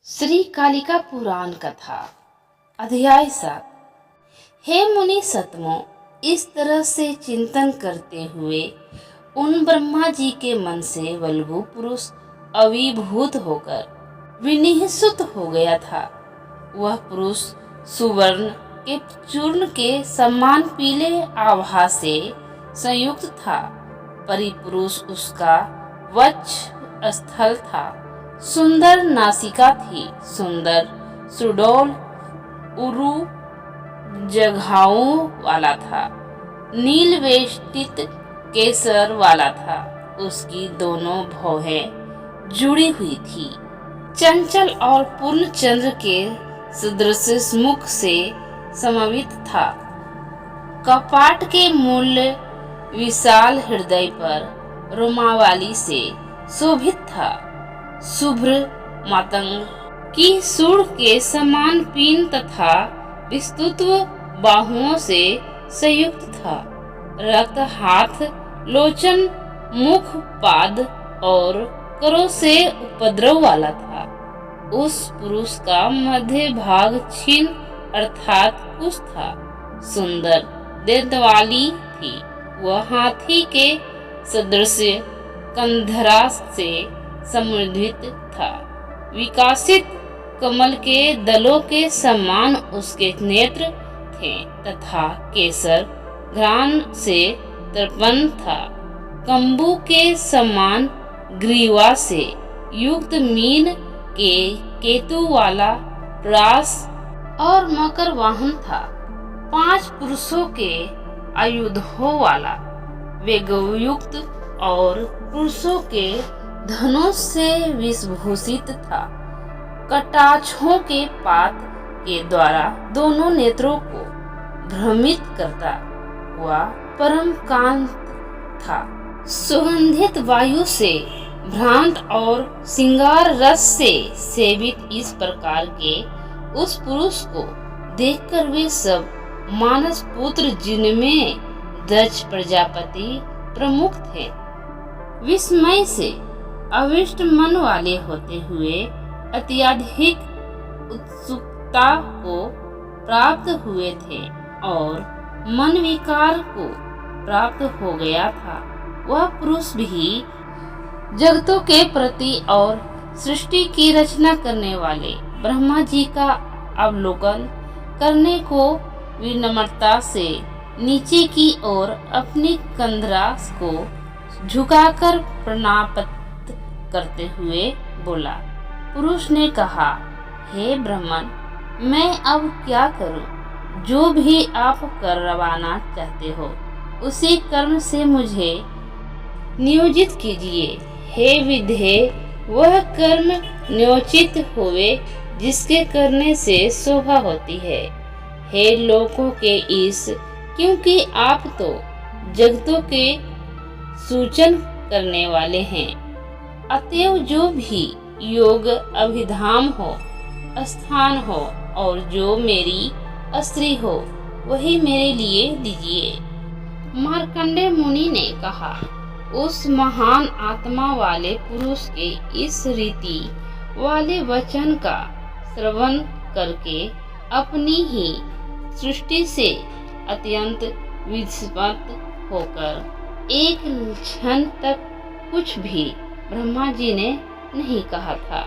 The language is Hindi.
श्री कालिका पुराण कथा अध्याय 7। हे मुनि सतमो, इस तरह से चिंतन करते हुए उन ब्रह्मा जी के मन से वल्गु पुरुष अभिभूत होकर विनिःसुत हो गया था। वह पुरुष सुवर्ण के चूर्ण के समान पीले आभा से संयुक्त था। परिपुरुष उसका वक्ष स्थल था, सुंदर नासिका थी, सुंदर सुडौल उरु जघाओं वाला था, नील वेष्टित केसर वाला था। उसकी दोनों भौहें जुड़ी हुई थी। चंचल और पूर्ण चंद्र के सदृश मुख से समन्वित था। कपाट के मूल विशाल हृदय पर रोमावली से शोभित था। शुभ्र मातंग की सूढ़ के समान पीन तथा विस्तृत बाहुओं से संयुक्त था। रक्त हाथ, लोचन, मुख, पाद और करों से उपद्रव वाला था। उस पुरुष का मध्य भाग छीन अर्थात कुश था। सुंदर दंतवाली थी। वह हाथी के सदृश कंधरा से समृद्धित था। विकासित कमल के दलों के समान उसके नेत्र थे तथा केसर घ्राण से तर्पण था। कंबू के समान ग्रीवा से युक्त मीन के केतु वाला प्रास और मकर वाहन था। 5 पुरुषों के आयुधों वाला वेगयुक्त और पुरुषों के धनुष से विभूषित था। कटाक्षों के पात के द्वारा दोनों नेत्रों को भ्रमित करता हुआ परम कांत था। सुगंधित वायु से भ्रांत और श्रृंगार रस से सेवित इस प्रकार के उस पुरुष को देखकर वे सब मानस पुत्र, जिनमें दक्ष प्रजापति प्रमुख थे, विस्मय से अविष्ट मन वाले होते हुए अत्यधिक उत्सुकता को प्राप्त हुए थे और मन विकार को प्राप्त हो गया था। वह पुरुष भी जगतों के प्रति और सृष्टि की रचना करने वाले ब्रह्मा जी का अवलोकन करने को विनम्रता से नीचे की ओर अपनी कंधरा को झुकाकर प्रणाम करते हुए बोला। पुरुष ने कहा, हे ब्राह्मण, मैं अब क्या करूं? जो भी आप करवाना चाहते हो उसी कर्म से मुझे नियोजित कीजिए। हे विधे, वह कर्म नियोजित हुए जिसके करने से शोभा होती है। हे लोगों के ईश, क्योंकि आप तो जगतों के सूचन करने वाले हैं। अतएव जो भी योग अभिधाम हो, स्थान हो और जो मेरी स्त्री हो, वही मेरे लिए दीजिए। मार्कंडेय मुनि ने कहा, उस महान आत्मा वाले पुरुष के इस रीति वाले वचन का श्रवण करके अपनी ही सृष्टि से अत्यंत विस्मित होकर एक क्षण तक कुछ भी ब्रह्मा जी ने नहीं कहा था।